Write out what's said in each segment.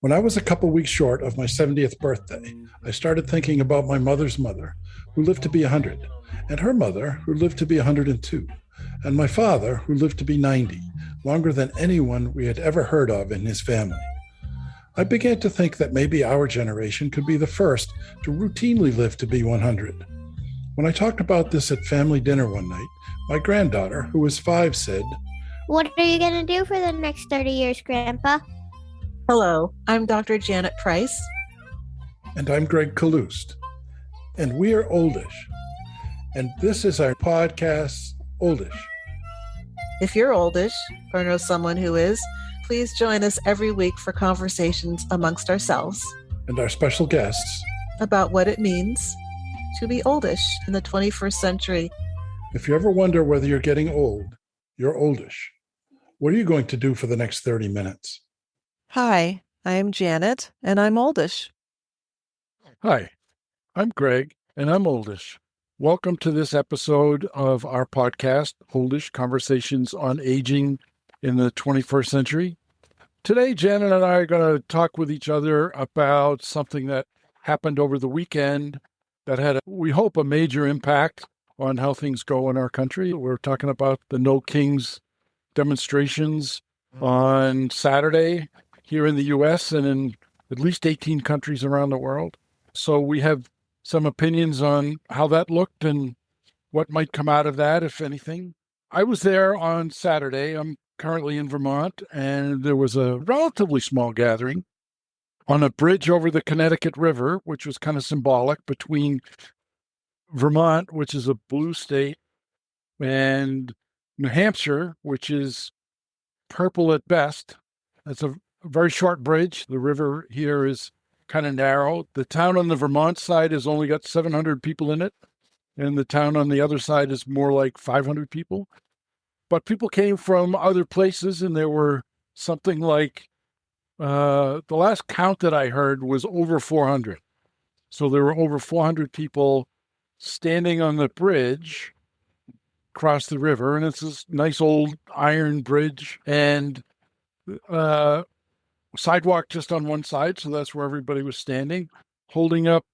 When I was a couple weeks short of my 70th birthday, I started thinking about my mother's mother, who lived to be 100, and her mother, who lived to be 102, and my father, who lived to be 90, longer than anyone we had ever heard of in his family. I began to think that maybe our generation could be the first to routinely live to be 100. When I talked about this at family dinner one night, my granddaughter, who was 5, said, "What are you going to do for the next 30 years, Grandpa?" Hello, I'm Dr. Janet Price. And I'm Gregg Kaloust. And we are Oldish. And this is our podcast, Oldish. If you're oldish or know someone who is, please join us every week for conversations amongst ourselves And our special guests about what it means to be oldish in the 21st century. If you ever wonder whether you're getting old, you're oldish. What are you going to do for the next 30 minutes? Hi, I am Janet, and I'm oldish. Hi, I'm Greg, and I'm oldish. Welcome to this episode of our podcast, Oldish Conversations on Aging in the 21st Century. Today, Janet and I are going to talk with each other about something that happened over the weekend that had, we hope, a major impact on how things go in our country. We're talking about the No Kings demonstrations on Saturday here in the U.S. and in at least 18 countries around the world. So we have some opinions on how that looked and what might come out of that, if anything. I was there on Saturday. I'm currently in Vermont, and there was a relatively small gathering on a bridge over the Connecticut River, which was kind of symbolic between Vermont, which is a blue state, and New Hampshire, which is purple at best. That's a very short bridge. The river here is kind of narrow. The town on the Vermont side has only got 700 people in it, and the town on the other side is more like 500 people. But people came from other places, and there were something like, the last count that I heard was over 400. So there were over 400 people standing on the bridge across the river, and it's this nice old iron bridge, and sidewalk just on one side, so that's where everybody was standing, holding up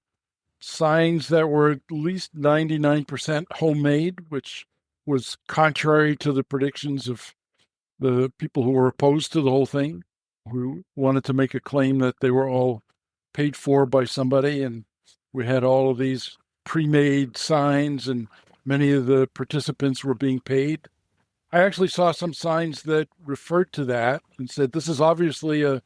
signs that were at least 99% homemade, which was contrary to the predictions of the people who were opposed to the whole thing, who wanted to make a claim that they were all paid for by somebody. And we had all of these pre-made signs, and many of the participants were being paid. I actually saw some signs that referred to that and said, this is obviously a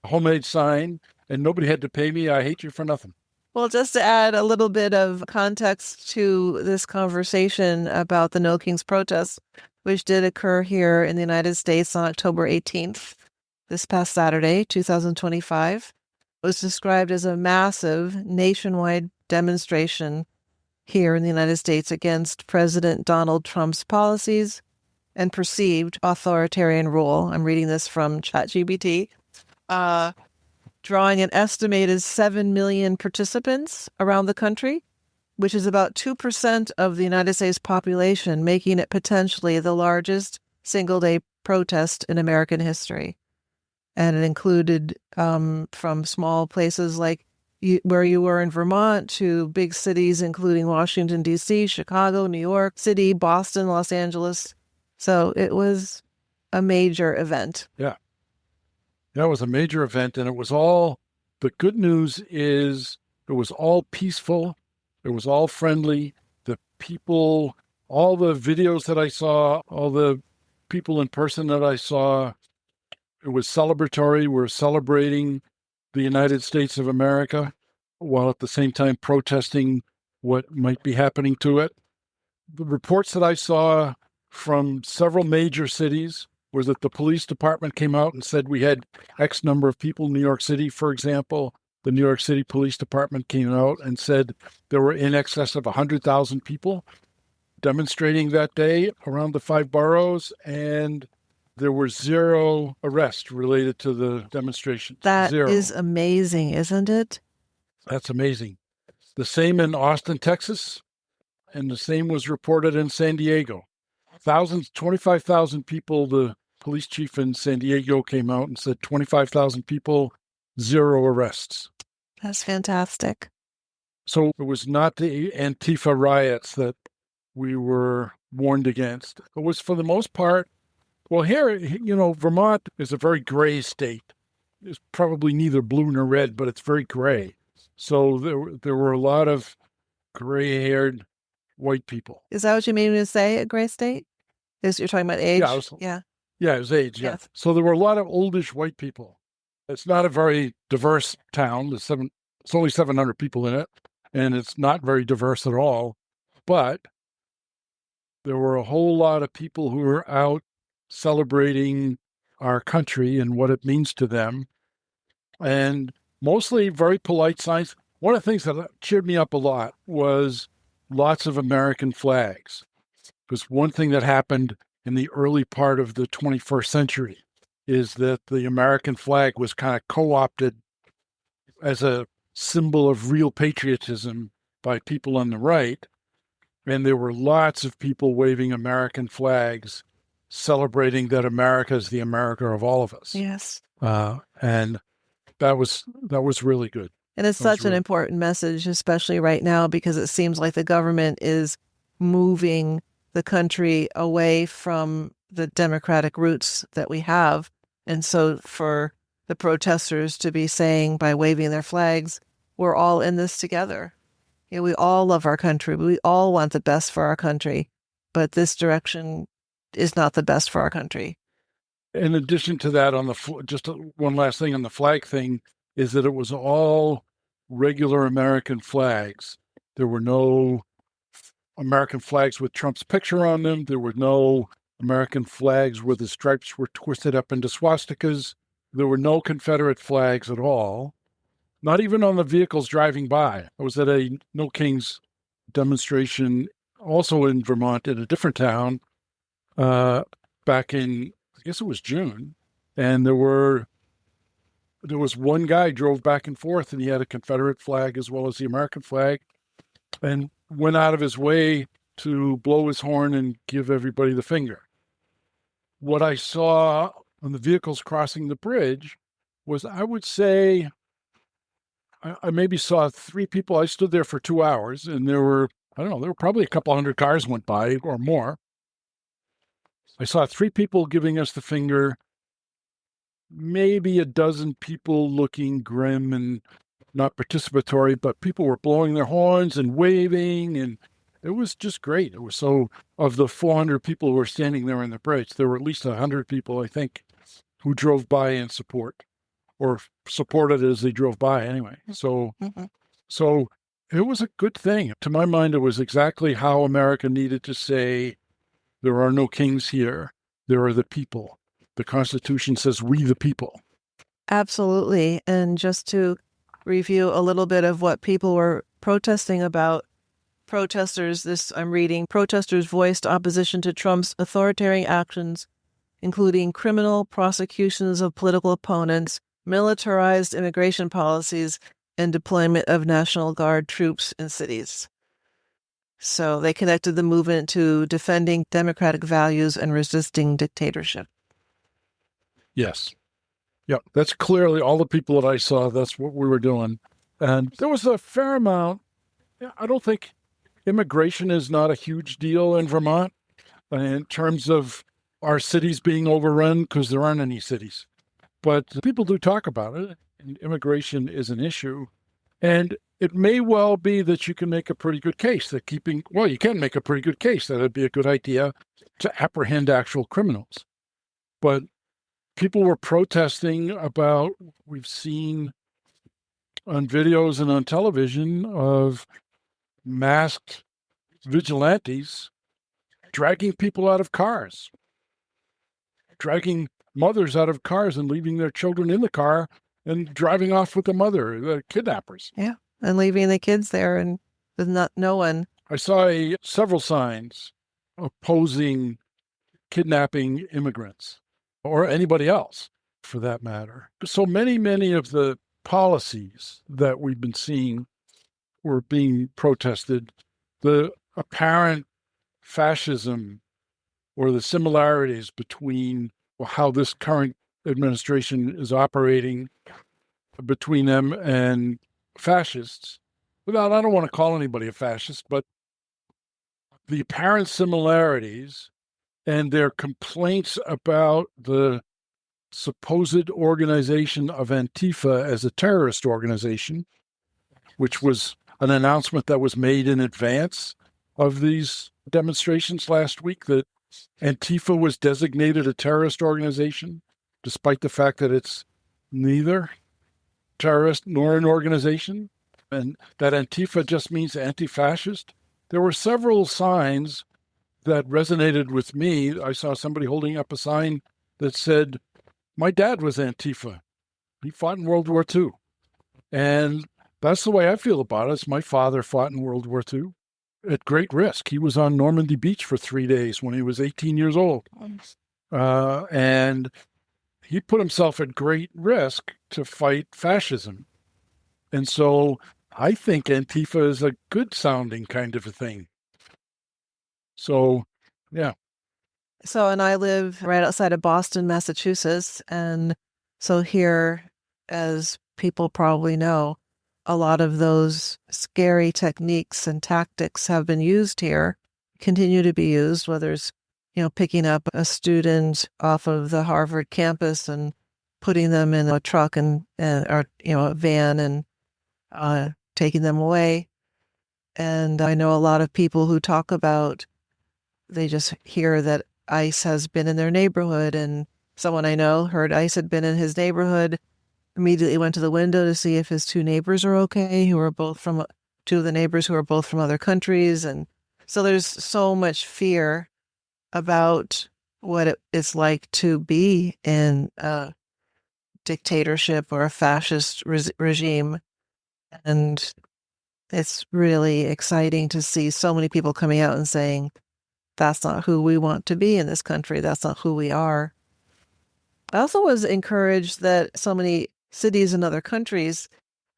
homemade sign and nobody had to pay me. I hate you for nothing. Well, just to add a little bit of context to this conversation about the No Kings protests, which did occur here in the United States on October 18th, this past Saturday, 2025, was described as a massive nationwide demonstration here in the United States against President Donald Trump's policies and perceived authoritarian rule. I'm reading this from ChatGPT. Drawing an estimated 7 million participants around the country, which is about 2% of the United States population, making it potentially the largest single-day protest in American history. And it included from small places like where you were in Vermont to big cities, including Washington, D.C., Chicago, New York City, Boston, Los Angeles. So it was a major event. Yeah. That was a major event, and it was all, the good news is it was all peaceful. It was all friendly. The people, all the videos that I saw, all the people in person that I saw, it was celebratory. We're celebrating the United States of America while at the same time protesting what might be happening to it. The reports that I saw from several major cities was that the police department came out and said we had X number of people in New York City. For example, the New York City Police Department came out and said there were in excess of 100,000 people demonstrating that day around the 5 boroughs, and there were 0 arrests related to the demonstrations. That 0. is amazing, isn't it? That's amazing. The same in Austin, Texas, and the same was reported in San Diego. 25,000 people. The police chief in San Diego came out and said 25,000 people 0 arrests. That's fantastic. So it was not the Antifa riots that we were warned against. It was, for the most part, well, here, Vermont is a very gray state. It's probably neither blue nor red, but it's very gray. So there were a lot of gray-haired white people. Is that what you mean when you say a gray state? You're talking about age? Yeah, it was age, yeah. Yes. So there were a lot of oldish white people. It's not a very diverse town. It's only 700 people in it, and it's not very diverse at all. But there were a whole lot of people who were out celebrating our country and what it means to them, and mostly very polite signs. One of the things that cheered me up a lot was lots of American flags. Because one thing that happened in the early part of the 21st century is that the American flag was kind of co-opted as a symbol of real patriotism by people on the right. And there were lots of people waving American flags, celebrating that America is the America of all of us. Yes. And that was really good. And it's such an important message, especially right now, because it seems like the government is moving the country away from the democratic roots that we have. And so for the protesters to be saying by waving their flags, we're all in this together. We all love our country. We all want the best for our country, but this direction is not the best for our country. In addition to that, just one last thing on the flag thing, is that it was all regular American flags. There were no American flags with Trump's picture on them. There were no American flags where the stripes were twisted up into swastikas. There were no Confederate flags at all, not even on the vehicles driving by. I was at a No Kings demonstration also in Vermont in a different town back in, I guess it was June, and there was one guy drove back and forth, and he had a Confederate flag as well as the American flag, and went out of his way to blow his horn and give everybody the finger. What I saw on the vehicles crossing the bridge was, I would say, I maybe saw 3 people. I stood there for 2 hours, and there were probably a couple hundred cars went by or more. I saw 3 people giving us the finger, maybe a dozen people looking grim and not participatory, but people were blowing their horns and waving, and it was just great. It was so, of the 400 people who were standing there on the bridge, there were at least 100 people, I think, who drove by in support, or supported as they drove by anyway. So it was a good thing. To my mind, it was exactly how America needed to say, there are no kings here. There are the people. The Constitution says we the people. Absolutely. And just to review a little bit of what people were protesting about, I'm reading, protesters voiced opposition to Trump's authoritarian actions, including criminal prosecutions of political opponents, militarized immigration policies, and deployment of National Guard troops in cities. So they connected the movement to defending democratic values and resisting dictatorship. Yes. Yeah, that's clearly all the people that I saw, that's what we were doing. And there was a fair amount. I don't think immigration is not a huge deal in Vermont in terms of our cities being overrun, because there aren't any cities. But people do talk about it, and immigration is an issue. And it may well be that you can make a pretty good case that you can make a pretty good case that it'd be a good idea to apprehend actual criminals. But people were protesting about, we've seen on videos and on television of masked vigilantes dragging people out of cars, dragging mothers out of cars and leaving their children in the car and driving off with the mother, the kidnappers. Yeah, and leaving the kids there and with no one. I saw several signs opposing kidnapping immigrants, or anybody else for that matter. So many of the policies that we've been seeing were being protested. The apparent fascism or the similarities between how this current administration is operating between them and fascists. Without, I don't want to call anybody a fascist, but the apparent similarities and their complaints about the supposed organization of Antifa as a terrorist organization, which was an announcement that was made in advance of these demonstrations last week, that Antifa was designated a terrorist organization, despite the fact that it's neither terrorist nor an organization, and that Antifa just means anti-fascist. There were several signs that resonated with me. I saw somebody holding up a sign that said, "My dad was Antifa. He fought in World War II." And that's the way I feel about it. My father fought in World War II at great risk. He was on Normandy Beach for 3 days when he was 18 years old. And he put himself at great risk to fight fascism. And so I think Antifa is a good sounding kind of a thing. So, yeah. So, and I live right outside of Boston, Massachusetts. And so here, as people probably know, a lot of those scary techniques and tactics have been used here, continue to be used, whether it's, picking up a student off of the Harvard campus and putting them in a truck or a van and taking them away. And I know a lot of people who talk about, they just hear that ICE has been in their neighborhood, and someone I know heard ICE had been in his neighborhood, immediately went to the window to see if his two neighbors are okay, two of the neighbors who are both from other countries. And so there's so much fear about what it's like to be in a dictatorship or a fascist regime. And it's really exciting to see so many people coming out and saying, that's not who we want to be in this country. That's not who we are. I also was encouraged that so many cities and other countries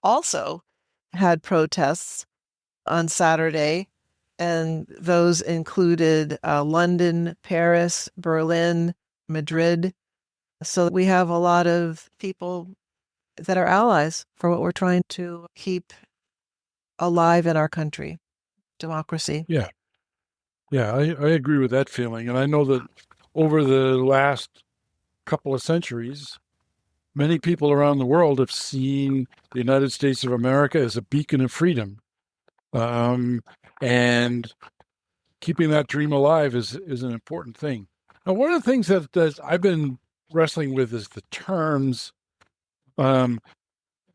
also had protests on Saturday, and those included London, Paris, Berlin, Madrid. So we have a lot of people that are allies for what we're trying to keep alive in our country, democracy. Yeah. Yeah, I agree with that feeling. And I know that over the last couple of centuries, many people around the world have seen the United States of America as a beacon of freedom. And keeping that dream alive is an important thing. Now, one of the things that I've been wrestling with is the terms. And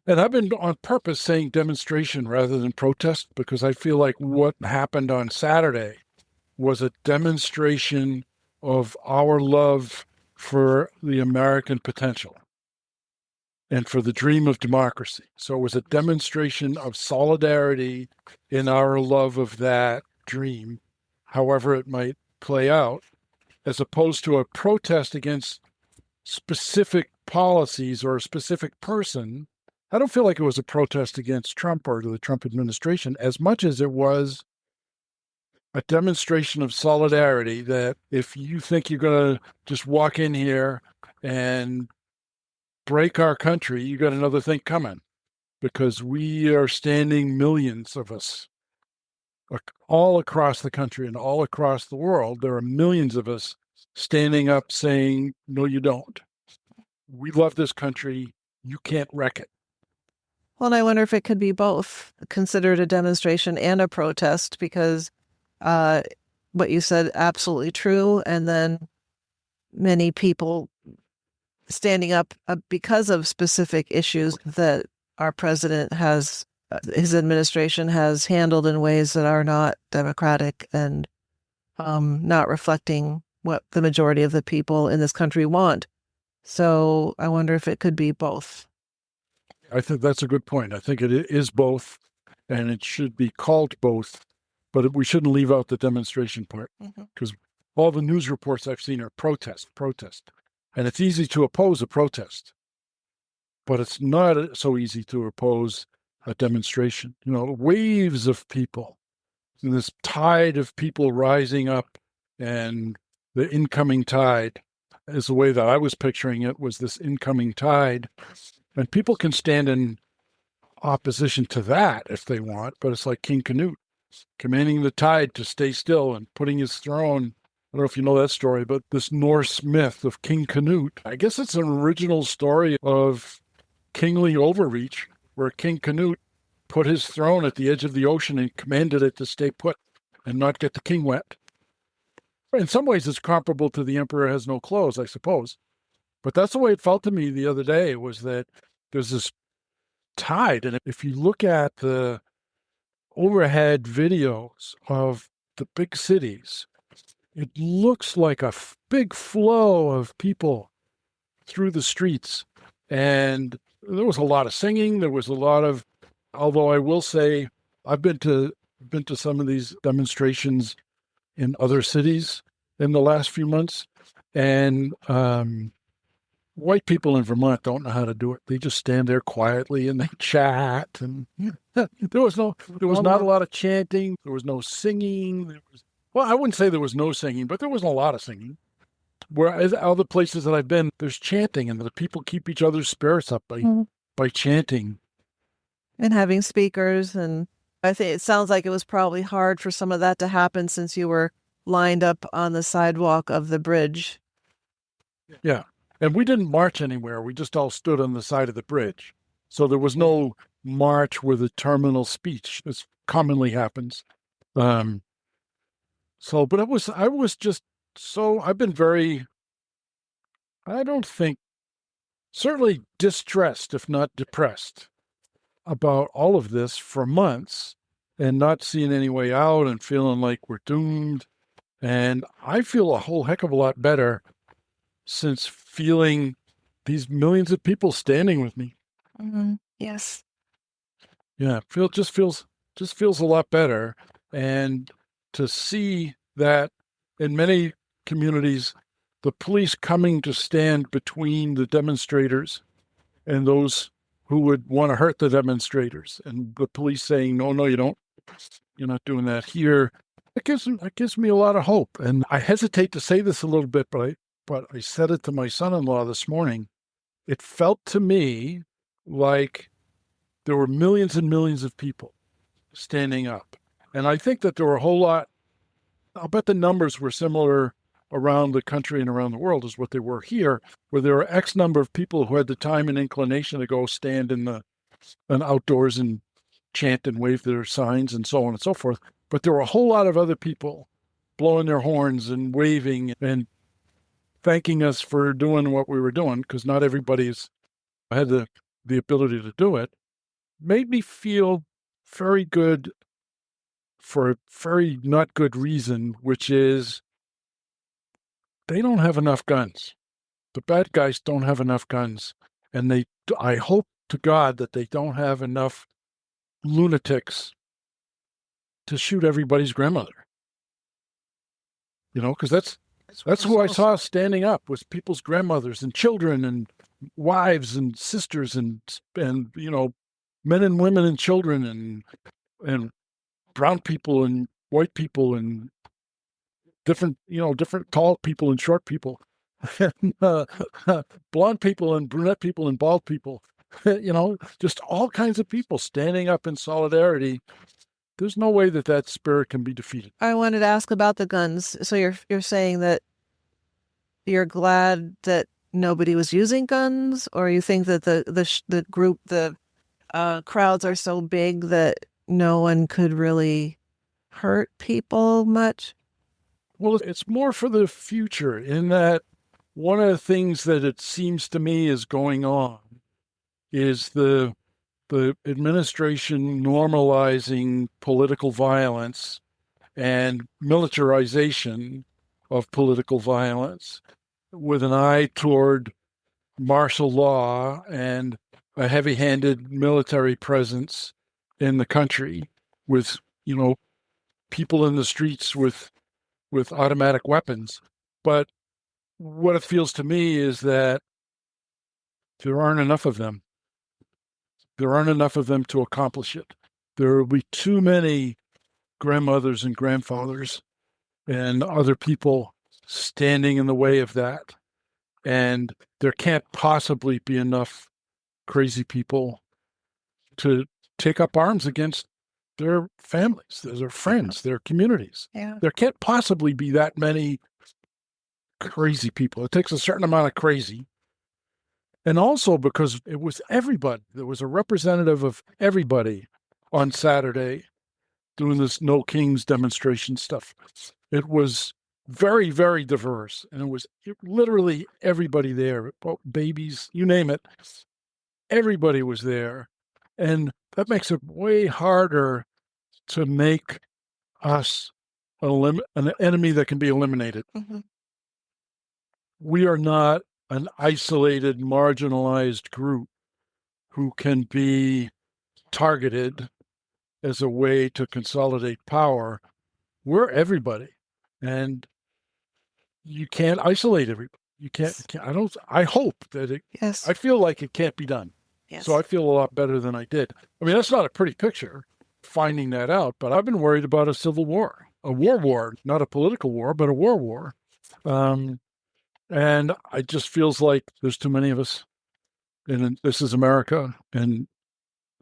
I've been on purpose saying demonstration rather than protest, because I feel like what happened on Saturday was a demonstration of our love for the American potential and for the dream of democracy. So it was a demonstration of solidarity in our love of that dream, however it might play out, as opposed to a protest against specific policies or a specific person. I don't feel like it was a protest against Trump or the Trump administration as much as it was a demonstration of solidarity, that if you think you're going to just walk in here and break our country, you got another thing coming, because we are standing, millions of us all across the country and all across the world. There are millions of us standing up saying, no, you don't. We love this country. You can't wreck it. Well, and I wonder if it could be both, considered a demonstration and a protest, because what you said, absolutely true. And then many people standing up because of specific issues that our president has, his administration has handled in ways that are not democratic and not reflecting what the majority of the people in this country want. So I wonder if it could be both. I think that's a good point. I think it is both, and it should be called both, but we shouldn't leave out the demonstration part, because all the news reports I've seen are protest. And it's easy to oppose a protest, but it's not so easy to oppose a demonstration. Waves of people, and this tide of people rising up, and the incoming tide is the way that I was picturing it, was this incoming tide And people can stand in opposition to that if they want, but it's like King Canute commanding the tide to stay still and putting his throne. I don't know if you know that story, but this Norse myth of King Canute, I guess it's an original story of kingly overreach, where King Canute put his throne at the edge of the ocean and commanded it to stay put and not get the king wet. In some ways, it's comparable to the emperor has no clothes, I suppose. But that's the way it felt to me the other day, was that there's this tide. And if you look at the overhead videos of the big cities, it looks like a big flow of people through the streets. And there was a lot of singing. There was a lot of, although I will say, I've been to some of these demonstrations in other cities in the last few months. And white people in Vermont don't know how to do it. They just stand there quietly and they chat. And there was not a lot of chanting. There was no singing. Well, I wouldn't say there was no singing, but there wasn't a lot of singing. Whereas other places that I've been, there's chanting, and the people keep each other's spirits up by chanting. And having speakers. And I think it sounds like it was probably hard for some of that to happen since you were lined up on the sidewalk of the bridge. Yeah. And we didn't march anywhere. We just all stood on the side of the bridge. So there was no march with a terminal speech, as commonly happens. But I've been very, I don't think, certainly distressed, if not depressed, about all of this for months, and not seeing any way out and feeling like we're doomed. And I feel a whole heck of a lot better since feeling these millions of people standing with me. Mm-hmm. Yes. Yeah, just feels a lot better. And to see that in many communities, the police coming to stand between the demonstrators and those who would want to hurt the demonstrators, and the police saying, no, you don't. You're not doing that here. It gives me a lot of hope. And I hesitate to say this a little bit, but I said it to my son-in-law this morning. It felt to me like there were millions and millions of people standing up. And I think that there were a whole lot, I'll bet the numbers were similar around the country and around the world as what they were here, where there were X number of people who had the time and inclination to go stand in outdoors and chant and wave their signs and so on and so forth. But there were a whole lot of other people blowing their horns and waving and thanking us for doing what we were doing, because not everybody's had the ability to do it. Made me feel very good for a very not good reason, which is they don't have enough guns. The bad guys don't have enough guns. And I hope to God that they don't have enough lunatics to shoot everybody's grandmother. Because that's who I saw standing up, was people's grandmothers and children and wives and sisters and men and women and children and brown people and white people and different tall people and short people, and blonde people and brunette people and bald people, just all kinds of people standing up in solidarity. There's no way that spirit can be defeated. I wanted to ask about the guns. So you're saying that you're glad that nobody was using guns, or you think that the group, the crowds are so big that no one could really hurt people much? Well, it's more for the future, in that one of the things that it seems to me is going on is the administration normalizing political violence and militarization of political violence with an eye toward martial law and a heavy-handed military presence in the country, with, people in the streets with automatic weapons. But what it feels to me is that there aren't enough of them. There aren't enough of them to accomplish it. There will be too many grandmothers and grandfathers and other people standing in the way of that. And there can't possibly be enough crazy people to take up arms against their families, their friends, their communities. Yeah. There can't possibly be that many crazy people. It takes a certain amount of crazy. And also because it was everybody. There was a representative of everybody on Saturday doing this No Kings demonstration stuff. It was very, very diverse. And it was literally everybody there, babies, you name it. Everybody was there. And that makes it way harder to make us an enemy that can be eliminated. Mm-hmm. We are not an isolated, marginalized group who can be targeted as a way to consolidate power. We're everybody. And you can't isolate everybody. You can't I hope that Yes. I feel like it can't be done. Yes. So I feel a lot better than I did. I mean, that's not a pretty picture, finding that out, but I've been worried about a civil war, not a political war, but a war. And it just feels like there's too many of us, and this is America, and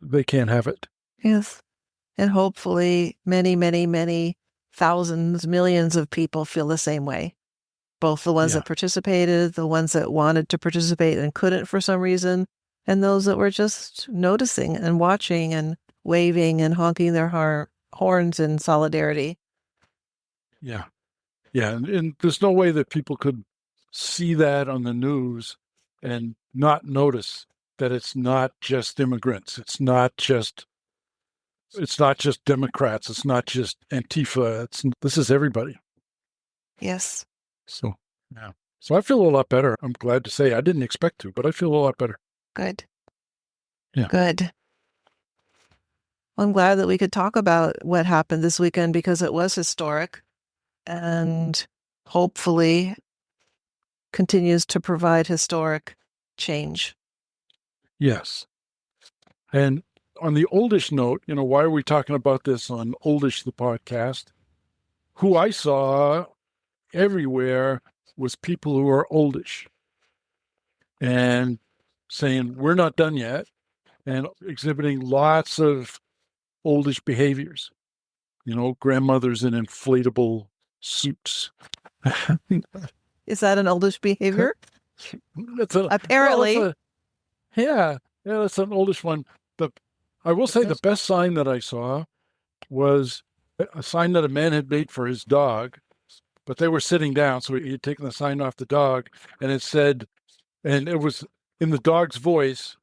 they can't have it. Yes. And hopefully many, many, many thousands, millions of people feel the same way. Both the ones that participated, the ones that wanted to participate and couldn't for some reason, and those that were just noticing and watching and waving and honking their horns in solidarity. Yeah. Yeah. And there's no way that people could see that on the news and not notice that it's not just immigrants. It's not just Democrats. It's not just Antifa. This is everybody. Yes. So, yeah. So I feel a lot better. I'm glad to say I didn't expect to, but I feel a lot better. Good. Yeah. Good. Well, I'm glad that we could talk about what happened this weekend because it was historic and hopefully continues to provide historic change. Yes. And on the Oldish note, why are we talking about this on Oldish, the podcast? Who I saw everywhere was people who are Oldish and saying, we're not done yet, and exhibiting lots of Oldish behaviors. Grandmothers in inflatable suits. Is that an Oldish behavior? Apparently. That's an Oldish one. I will say the best sign that I saw was a sign that a man had made for his dog, but they were sitting down, so he had taken the sign off the dog, and it said, and it was in the dog's voice,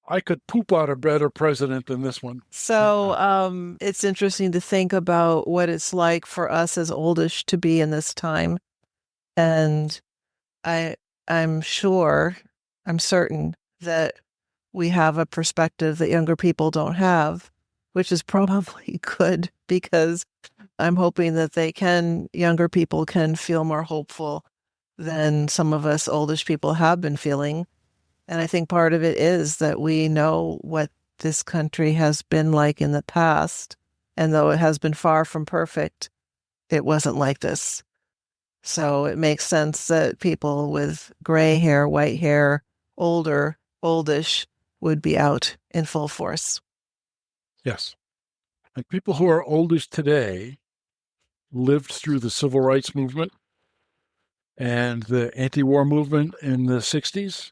I could poop out a better president than this one. So it's interesting to think about what it's like for us as Oldish to be in this time. And I'm certain that we have a perspective that younger people don't have, which is probably good because I'm hoping that younger people can feel more hopeful than some of us Oldish people have been feeling. And I think part of it is that we know what this country has been like in the past. And though it has been far from perfect, it wasn't like this. So it makes sense that people with gray hair, white hair, oldish, would be out in full force. Yes. And people who are Oldish today lived through the civil rights movement and the anti-war movement in the 60s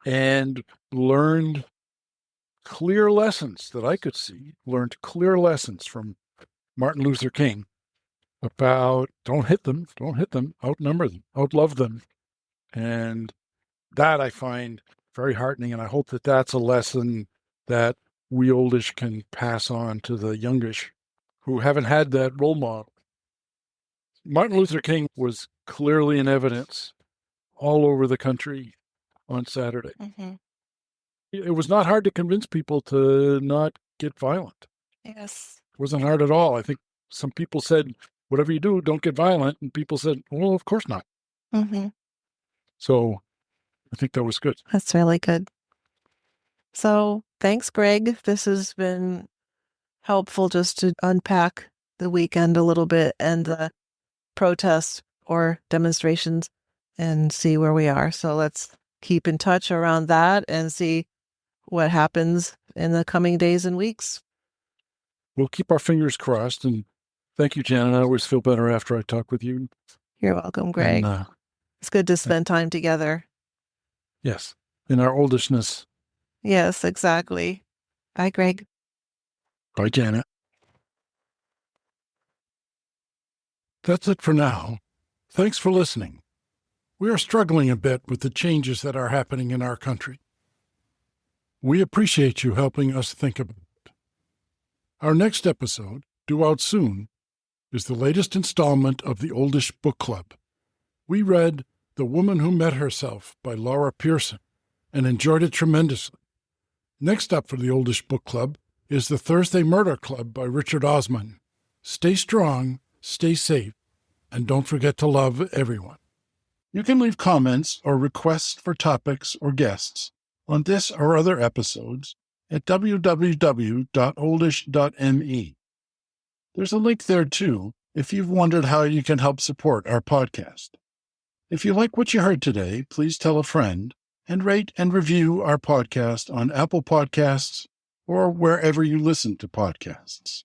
and learned clear lessons that I could see, learned clear lessons from Martin Luther King about don't hit them, outnumber them, outlove them. And that I find very heartening, and I hope that that's a lesson that we Oldish can pass on to the youngish who haven't had that role model. Martin Luther King was clearly in evidence all over the country on Saturday. Mm-hmm. It was not hard to convince people to not get violent. Yes. It wasn't hard at all. I think some people said, whatever you do, don't get violent. And people said, well, of course not. Mm-hmm. So I think that was good. That's really good. So thanks, Greg. This has been helpful just to unpack the weekend a little bit and the protests or demonstrations and see where we are. So let's keep in touch around that and see what happens in the coming days and weeks. We'll keep our fingers crossed. And thank you, Janet. I always feel better after I talk with you. You're welcome, Greg. And, it's good to spend time together. yes, in our oldishness. Yes, exactly. Bye, Greg. Bye, Janet. That's it for now. Thanks for listening. We are struggling a bit with the changes that are happening in our country. We appreciate you helping us think about it. Our next episode, due out soon, is the latest installment of the Oldish Book Club. We read The Woman Who Met Herself by Laura Pearson and enjoyed it tremendously. Next up for the Oldish Book Club is The Thursday Murder Club by Richard Osman. Stay strong, stay safe, and don't forget to love everyone. You can leave comments or requests for topics or guests on this or other episodes at www.oldish.me. There's a link there, too, if you've wondered how you can help support our podcast. If you like what you heard today, please tell a friend and rate and review our podcast on Apple Podcasts or wherever you listen to podcasts.